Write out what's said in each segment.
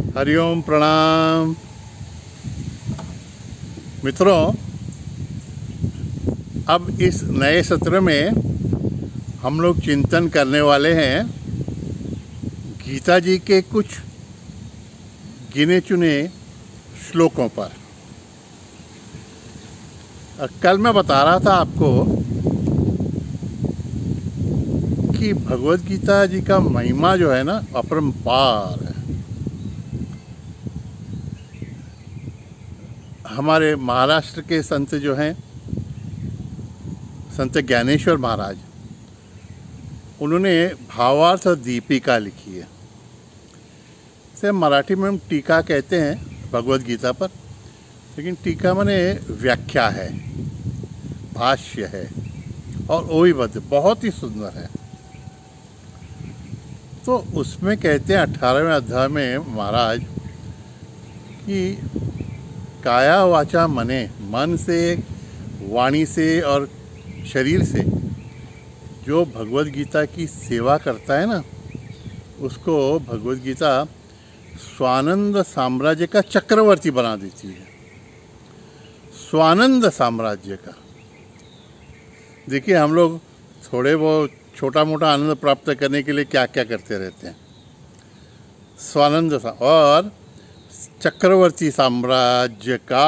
हरिओम प्रणाम मित्रों। अब इस नए सत्र में हम लोग चिंतन करने वाले हैं गीता जी के कुछ गिने चुने श्लोकों पर। कल मैं बता रहा था आपको कि भगवद गीता जी का महिमा जो है ना अपरंपार है। हमारे महाराष्ट्र के संत जो हैं संत ज्ञानेश्वर महाराज, उन्होंने भावार्थ दीपिका लिखी है। इसे मराठी में हम टीका कहते हैं भगवद गीता पर, लेकिन टीका माने व्याख्या है, भाष्य है और ओहिबद्ध, बहुत ही सुंदर है। तो उसमें कहते हैं 18वें अध्याय में महाराज कि काया वाचा मने, मन से, वाणी से और शरीर से जो भगवद गीता की सेवा करता है ना, उसको भगवद गीता स्वानंद साम्राज्य का चक्रवर्ती बना देती है। स्वानंद साम्राज्य का। देखिए, हम लोग थोड़े बहुत छोटा मोटा आनंद प्राप्त करने के लिए क्या क्या करते रहते हैं। स्वानंद और चक्रवर्ती साम्राज्य का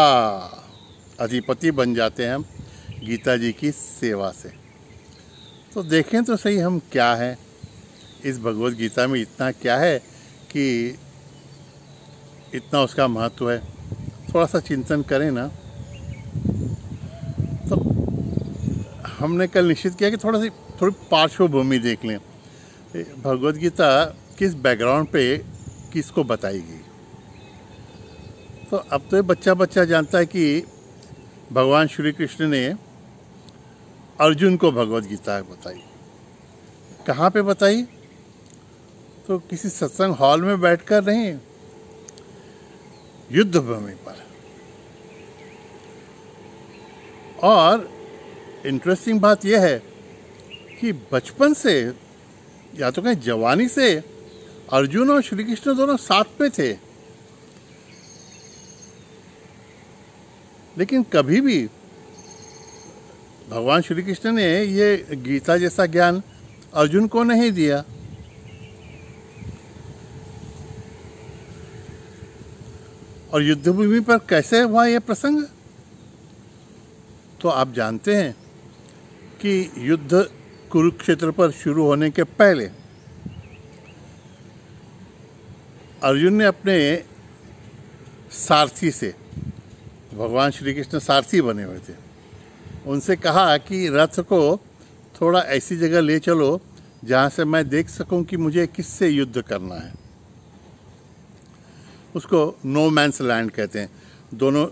अधिपति बन जाते हैं हम गीता जी की सेवा से। तो देखें तो सही हम क्या है, इस भगवद गीता में इतना क्या है कि इतना उसका महत्व है। थोड़ा सा चिंतन करें ना, तो हमने कल निश्चित किया कि थोड़ी पार्श्वभूमि देख लें। भगवद गीता किस बैकग्राउंड पे किसको बताई गई। तो अब तो बच्चा जानता है कि भगवान श्री कृष्ण ने अर्जुन को भगवद गीता बताई। कहाँ पे बताई? तो किसी सत्संग हॉल में बैठकर नहीं, युद्ध भूमि पर। और इंटरेस्टिंग बात यह है कि बचपन से या तो कहीं जवानी से अर्जुन और श्री कृष्ण दोनों साथ में थे, लेकिन कभी भी भगवान श्री कृष्ण ने ये गीता जैसा ज्ञान अर्जुन को नहीं दिया। और युद्धभूमि पर कैसे हुआ यह प्रसंग? तो आप जानते हैं कि युद्ध कुरुक्षेत्र पर शुरू होने के पहले अर्जुन ने अपने सारथी से, भगवान श्री कृष्ण सारथी बने हुए थे, उनसे कहा कि रथ को थोड़ा ऐसी जगह ले चलो जहाँ से मैं देख सकूं कि मुझे किससे युद्ध करना है। उसको नो मैंस लैंड कहते हैं, दोनों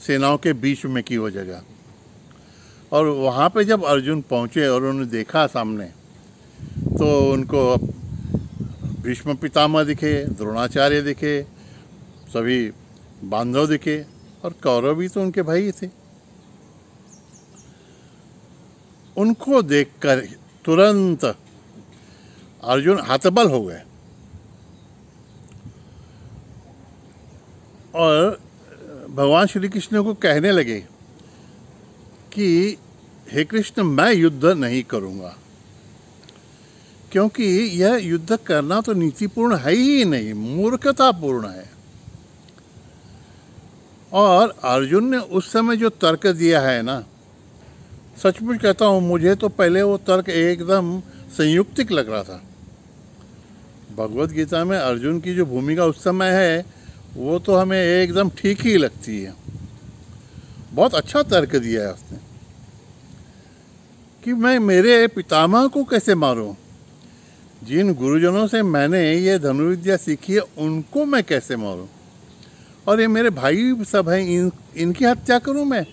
सेनाओं के बीच में की वो जगह। और वहाँ पे जब अर्जुन पहुँचे और उन्होंने देखा सामने, तो उनको भीष्म पितामह दिखे, द्रोणाचार्य दिखे, सभी बांधव दिखे, और कौरव भी तो उनके भाई थे। उनको देखकर तुरंत अर्जुन हतबल हो गए और भगवान श्री कृष्ण को कहने लगे कि हे कृष्ण, मैं युद्ध नहीं करूंगा, क्योंकि यह युद्ध करना तो नीतिपूर्ण है ही नहीं, मूर्खतापूर्ण है। और अर्जुन ने उस समय जो तर्क दिया है ना, सचमुच कहता हूँ, मुझे तो पहले वो तर्क एकदम संयुक्तिक लग रहा था। भगवद गीता में अर्जुन की जो भूमिका उस समय है, वो तो हमें एकदम ठीक ही लगती है। बहुत अच्छा तर्क दिया है उसने कि मैं मेरे पितामह को कैसे मारूं, जिन गुरुजनों से मैंने ये धनुर्विद्या सीखी है उनको मैं कैसे मारूं, और ये मेरे भाई सब हैं, इनकी हत्या करूं मैं,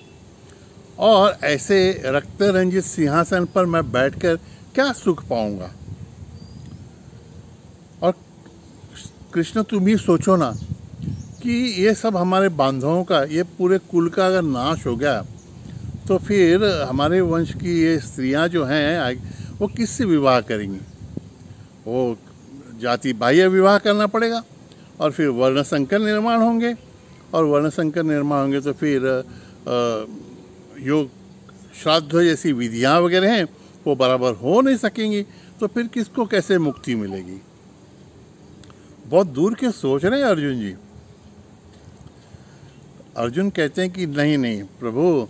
और ऐसे रक्त रंजित सिंहासन पर मैं बैठकर क्या सुख पाऊंगा। और कृष्ण, तुम ही सोचो ना कि ये सब हमारे बांधवों का, ये पूरे कुल का अगर नाश हो गया, तो फिर हमारे वंश की ये स्त्रियां जो हैं वो किससे विवाह करेंगी? वो जाति बाह्य विवाह करना पड़ेगा, और फिर वर्ण संकर निर्माण होंगे, और वर्ण संकर निर्माण होंगे तो फिर योग श्राद्ध जैसी विधियाँ वगैरह हैं वो बराबर हो नहीं सकेंगी, तो फिर किसको कैसे मुक्ति मिलेगी? बहुत दूर के सोच रहे हैं अर्जुन जी। अर्जुन कहते हैं कि नहीं नहीं प्रभु,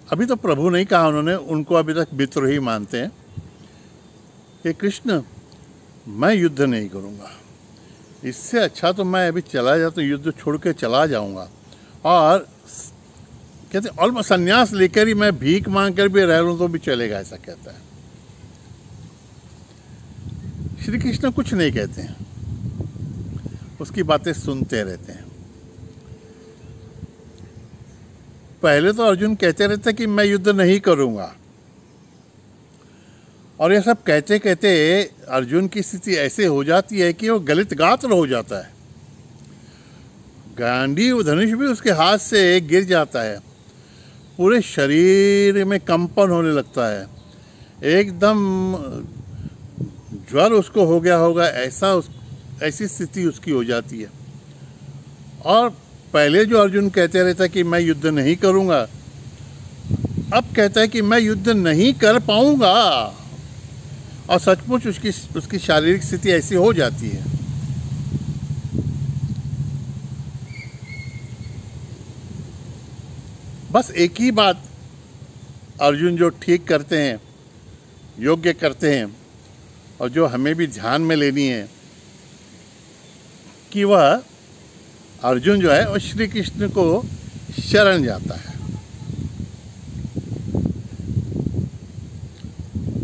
अभी तो प्रभु नहीं कहा उन्होंने, उनको अभी तक मित्र ही मानते हैं कि कृष्ण मैं युद्ध नहीं करूँगा, इससे अच्छा तो मैं अभी चला जाता हूँ, युद्ध छोड़ के चला जाऊँगा, और कहते ऑलमोस्ट संन्यास लेकर ही मैं भीख मांग कर भी रह लूँ तो भी चलेगा, ऐसा कहता है। श्री कृष्ण कुछ नहीं कहते हैं, उसकी बातें सुनते रहते हैं। पहले तो अर्जुन कहते रहते कि मैं युद्ध नहीं करूँगा, और ये सब कहते कहते अर्जुन की स्थिति ऐसे हो जाती है कि वो गलित गात्र हो जाता है, गांडीव धनुष भी उसके हाथ से गिर जाता है, पूरे शरीर में कंपन होने लगता है, एकदम ज्वर उसको हो गया होगा, ऐसी स्थिति उसकी हो जाती है। और पहले जो अर्जुन कहते रहता कि मैं युद्ध नहीं करूँगा, अब कहता है कि मैं युद्ध नहीं कर पाऊँगा, और सचमुच उसकी शारीरिक स्थिति ऐसी हो जाती है। बस एक ही बात अर्जुन जो ठीक करते हैं, योग्य करते हैं, और जो हमें भी ध्यान में लेनी है कि वह अर्जुन जो है वो श्री कृष्ण को शरण जाता है।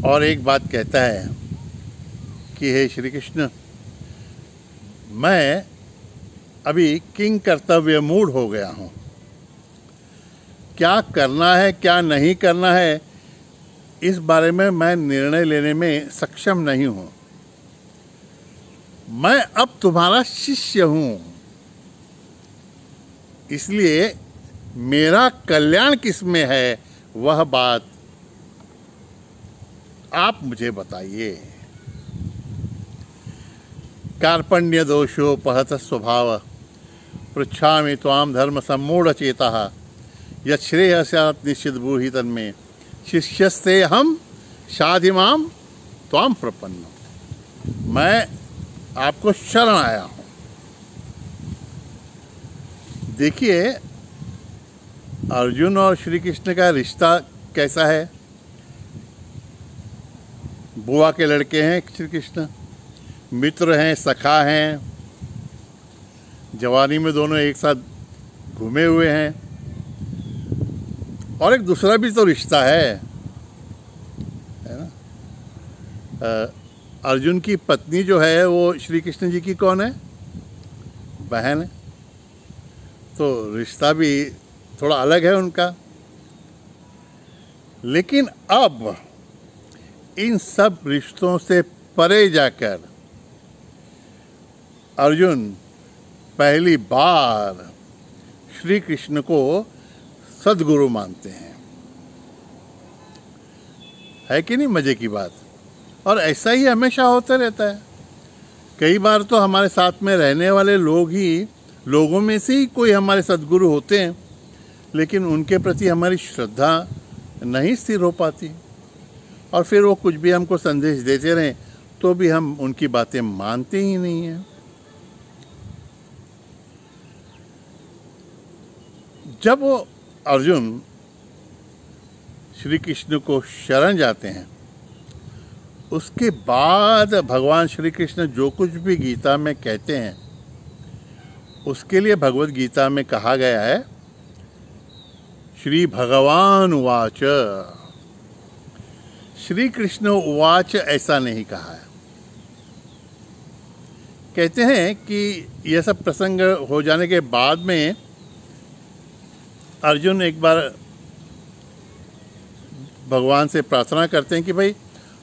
और एक बात कहता है कि हे श्री कृष्ण, मैं अभी किंग कर्तव्य मूढ़ हो गया हूँ, क्या करना है क्या नहीं करना है इस बारे में मैं निर्णय लेने में सक्षम नहीं हूँ। मैं अब तुम्हारा शिष्य हूँ, इसलिए मेरा कल्याण किसमें है वह बात आप मुझे बताइए। कार्पण्य दोषोपहत स्वभाव पृच्छामि त्वाम धर्म सम्मूढ़ चेतः यच्छ्रेयः स्यात् निश्चित ब्रूहि तन्मे शिष्यस्ते हम शाधिमाम त्वाम प्रपन्न। मैं आपको शरण आया हूँ। देखिए अर्जुन और श्री कृष्ण का रिश्ता कैसा है। बुआ के लड़के हैं श्री कृष्ण, मित्र हैं, सखा हैं, जवानी में दोनों एक साथ घूमे हुए हैं। और एक दूसरा भी तो रिश्ता है ना। अर्जुन की पत्नी जो है वो श्री कृष्ण जी की कौन है? बहन है। तो रिश्ता भी थोड़ा अलग है उनका। लेकिन अब इन सब रिश्तों से परे जाकर अर्जुन पहली बार श्री कृष्ण को सद्गुरु मानते हैं। है कि नहीं मजे की बात? और ऐसा ही हमेशा होता रहता है। कई बार तो हमारे साथ में रहने वाले लोगों में से ही कोई हमारे सद्गुरु होते हैं, लेकिन उनके प्रति हमारी श्रद्धा नहीं स्थिर हो पाती, और फिर वो कुछ भी हमको संदेश देते रहें तो भी हम उनकी बातें मानते ही नहीं हैं। जब वो अर्जुन श्री कृष्ण को शरण जाते हैं, उसके बाद भगवान श्री कृष्ण जो कुछ भी गीता में कहते हैं उसके लिए भगवत गीता में कहा गया है श्री भगवान उवाच। श्री कृष्ण उवाच ऐसा नहीं कहा है। कहते हैं कि यह सब प्रसंग हो जाने के बाद में अर्जुन एक बार भगवान से प्रार्थना करते हैं कि भाई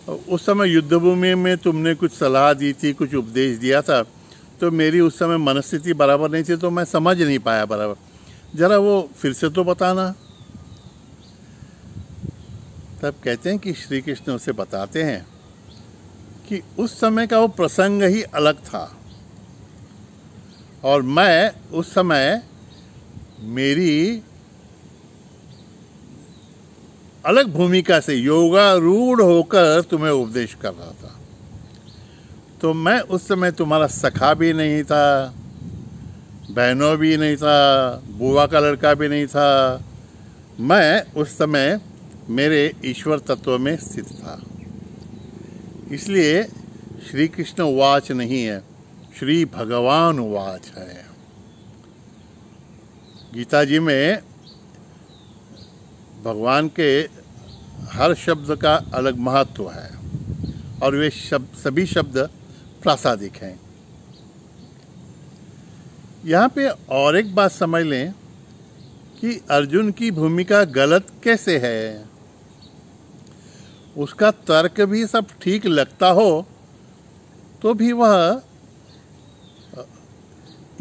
उस समय युद्धभूमि में तुमने कुछ सलाह दी थी, कुछ उपदेश दिया था, तो मेरी उस समय मनस्थिति बराबर नहीं थी, तो मैं समझ नहीं पाया बराबर, जरा वो फिर से तो बताना। तब कहते हैं कि श्री कृष्ण उसे बताते हैं कि उस समय का वो प्रसंग ही अलग था और मैं उस समय मेरी अलग भूमिका से योगारूढ़ होकर तुम्हें उपदेश कर रहा था। तो मैं उस समय तुम्हारा सखा भी नहीं था, बहनों भी नहीं था, बुआ का लड़का भी नहीं था। मैं उस समय मेरे ईश्वर तत्व में स्थित था। इसलिए श्री कृष्ण उवाच नहीं है, श्री भगवान उवाच है। गीता जी में भगवान के हर शब्द का अलग महत्व है और वे सभी शब्द प्रासादिक हैं। यहाँ पे और एक बात समझ लें कि अर्जुन की भूमिका गलत कैसे है। उसका तर्क भी सब ठीक लगता हो तो भी वह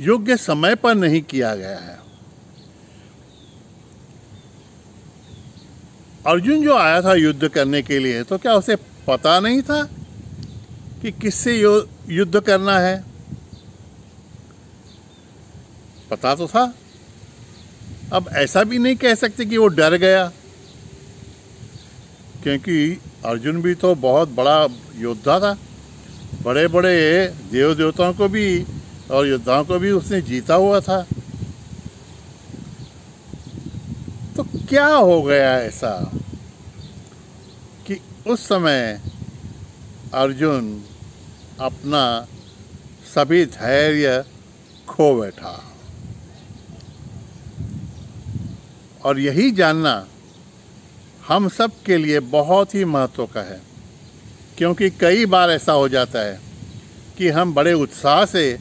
योग्य समय पर नहीं किया गया है। अर्जुन जो आया था युद्ध करने के लिए, तो क्या उसे पता नहीं था कि किससे युद्ध करना है? पता तो था। अब ऐसा भी नहीं कह सकते कि वो डर गया, क्योंकि अर्जुन भी तो बहुत बड़ा योद्धा था। बड़े बड़े देव देवताओं को भी और योद्धाओं को भी उसने जीता हुआ था। तो क्या हो गया ऐसा कि उस समय अर्जुन अपना सभी धैर्य खो बैठा? और यही जानना हम सब के लिए बहुत ही महत्व का है, क्योंकि कई बार ऐसा हो जाता है कि हम बड़े उत्साह से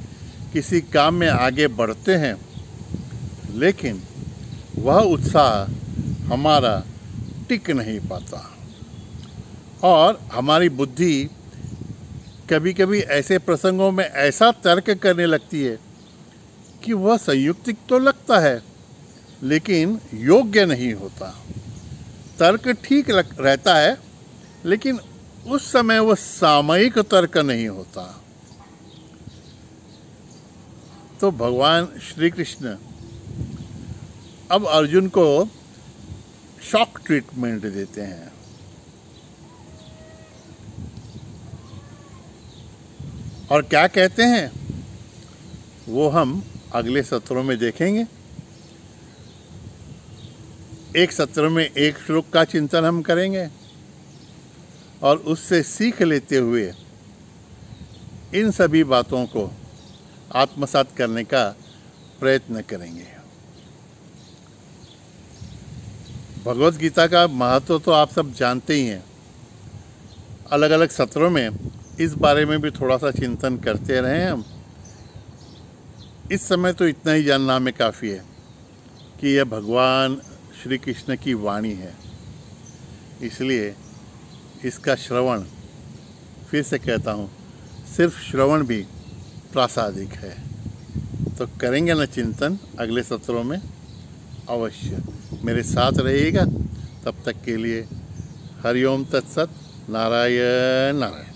किसी काम में आगे बढ़ते हैं, लेकिन वह उत्साह हमारा टिक नहीं पाता और हमारी बुद्धि कभी कभी ऐसे प्रसंगों में ऐसा तर्क करने लगती है कि वह संयुक्तिक तो लगता है लेकिन योग्य नहीं होता। तर्क ठीक रहता है लेकिन उस समय वह सामयिक तर्क नहीं होता। तो भगवान श्री कृष्ण अब अर्जुन को शॉक ट्रीटमेंट देते हैं। और क्या कहते हैं वो हम अगले सत्रों में देखेंगे। एक सत्र में एक श्लोक का चिंतन हम करेंगे और उससे सीख लेते हुए इन सभी बातों को आत्मसात करने का प्रयत्न करेंगे। भगवत गीता का महत्व तो आप सब जानते ही हैं। अलग अलग सत्रों में इस बारे में भी थोड़ा सा चिंतन करते रहे हम। इस समय तो इतना ही जानना हमें काफ़ी है कि यह भगवान श्री कृष्ण की वाणी है, इसलिए इसका श्रवण, फिर से कहता हूँ, सिर्फ श्रवण भी प्रासादिक है। तो करेंगे ना चिंतन अगले सत्रों में अवश्य। मेरे साथ रहिएगा। तब तक के लिए हरिओम तत्सत। नारायण नारायण।